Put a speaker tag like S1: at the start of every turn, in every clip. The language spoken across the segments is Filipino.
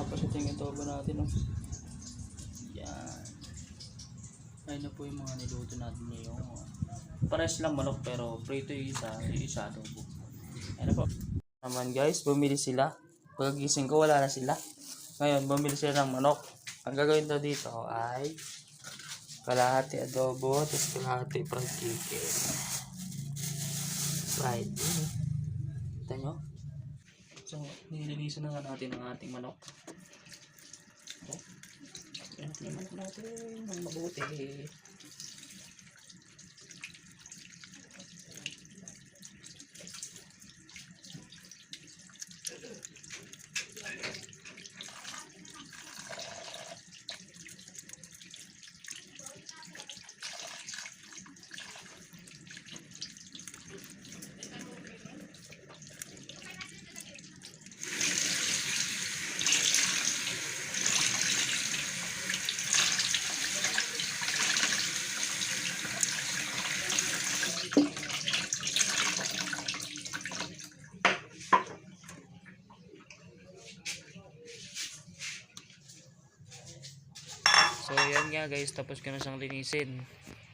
S1: Tapos ito yung adobo natin, oh. Yan. Ayun na po yung mga niluto natin ngayon. Pares lang manok pero prito yung isa adobo. Ayun na po. Naman guys, bumili sila. Pagkagising ko wala na sila. Ngayon, bumili sila ng manok. Ang gagawin daw dito ay kalahati adobo, tapos kalahati fried chicken. Fried. Kita nyo? So, nilinisan na nga natin ang ating manok. Okay. Ating manok natin ng mabuti. So yan nga guys, tapos ko na siyang linisin.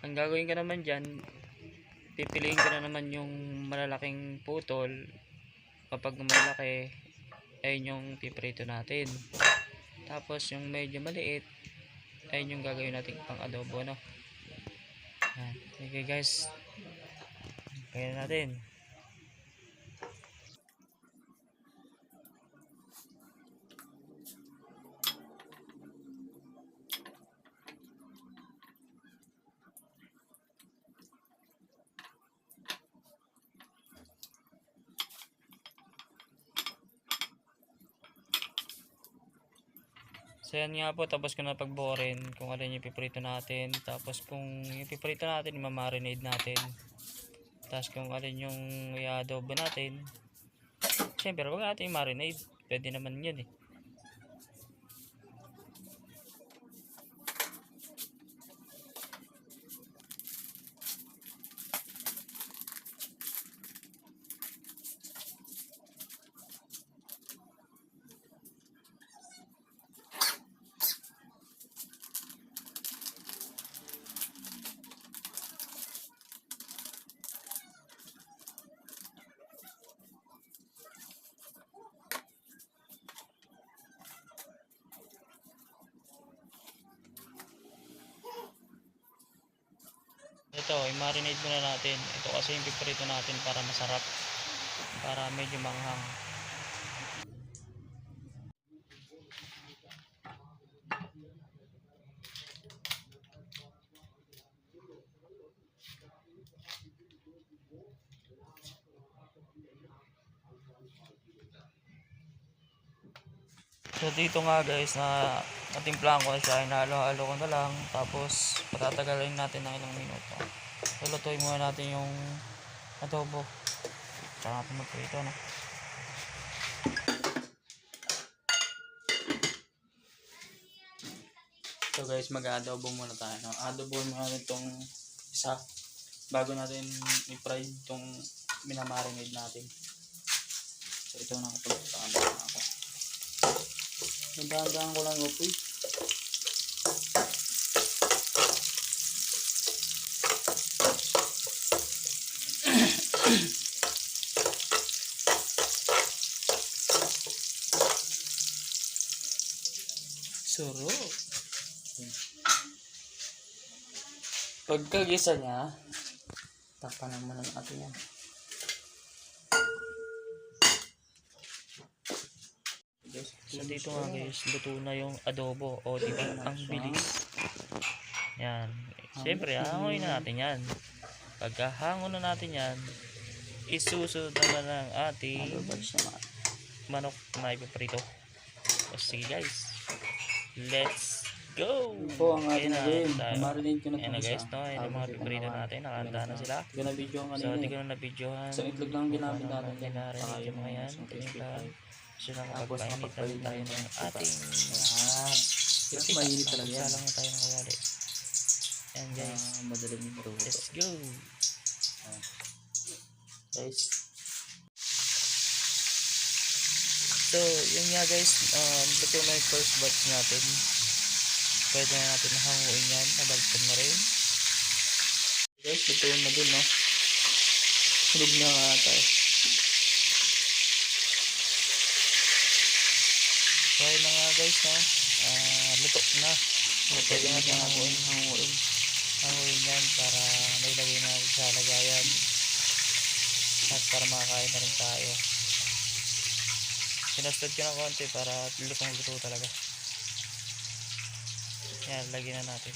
S1: Ang gagawin ko naman dyan, pipiliin ko na naman yung malalaking putol. Kapag malaki, ayun yung piprito natin. Tapos yung medyo maliit, ayun yung gagawin natin pang adobo, no? Yan. Okay guys, kaya natin. So yan nga po, tapos ko na pagborin kung alin yung piprito natin. Tapos kung yung piprito natin, mamarinade natin. Tapos kung alin yung i-adobo natin, syempre wag natin marinade, pwede naman yun eh. Ito, i-marinate muna natin. Ito kasi yung piprito natin para masarap, para medyo manghang. So dito nga guys, na natimplahan ko na siya, inahalo-halo ko na lang, tapos patatagalin natin ng ilang minuto. So lutuin muna natin yung adobo, tsaka natin magprito, no? So guys, mag-adobo muna tayo, no? Adobo muna itong isa bago natin i-fry itong minamarinade natin. So ito na, kapag-takan na ako. Nagdahan-dahan ko lang upoy. Suro. Pagkagisa niya, tapan naman natin yan. So dito nga guys, luto na yung adobo. O diba, ang bilis. Yan. Siyempre, hangoy na natin yan. Pagkahango na natin yan, isusunod naman ang ating manok na ipiprito. O sige guys, let's go!
S2: Po ang ating game.
S1: Marinate ko na ito guys, no? Yung mga piprito natin, nakahanda na sila. So hindi ko na na-videohan.
S2: Sa itlog lang ginamit natin.
S1: Pinarinate yung mga yan. So nakapagpainitan tayo ng ating
S2: Kasi mainit talaga yan.
S1: Salang tayo ng kawali. And guys,
S2: madaling ito.
S1: let's go! Guys, so So, yun nga guys, luto na yung first batch natin. Pwede na natin hanguin yan, nabaliktad na rin.
S2: Guys, luto na din, no? Hulog na nga tayo.
S1: So, yun na nga guys, no? Luto na. Pwede na natin hanguin yan para mailagay natin sa lagayan. At para makakain na rin tayo. Sinastad ko ng konti para lutong-luto talaga. Yan, lagyan na natin.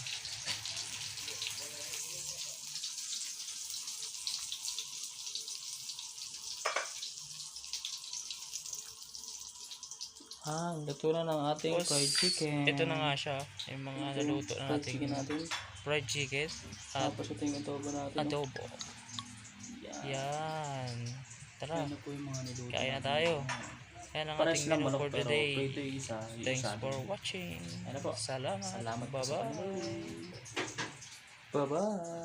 S2: Luto na ng ating
S1: Tapos,
S2: fried chicken.
S1: Ito na nga siya, yung mga naluto na
S2: Fried chicken natin.
S1: fried chicken at
S2: Tapos ito yung adobo natin. no?
S1: adobo.
S2: Yan.
S1: Yan. Tara,
S2: Yan na po yung mga niluto.
S1: kain na
S2: natin.
S1: tayo. Yan ang
S2: Pares
S1: ating
S2: lang
S1: menu
S2: manok
S1: for
S2: pero
S1: today.
S2: ito yung isa. Yung
S1: Thanks
S2: isa
S1: for
S2: din.
S1: watching.
S2: Ano po?
S1: Salamat.
S2: Salamat po sa
S1: Bye-bye.
S2: kanila. Bye-bye.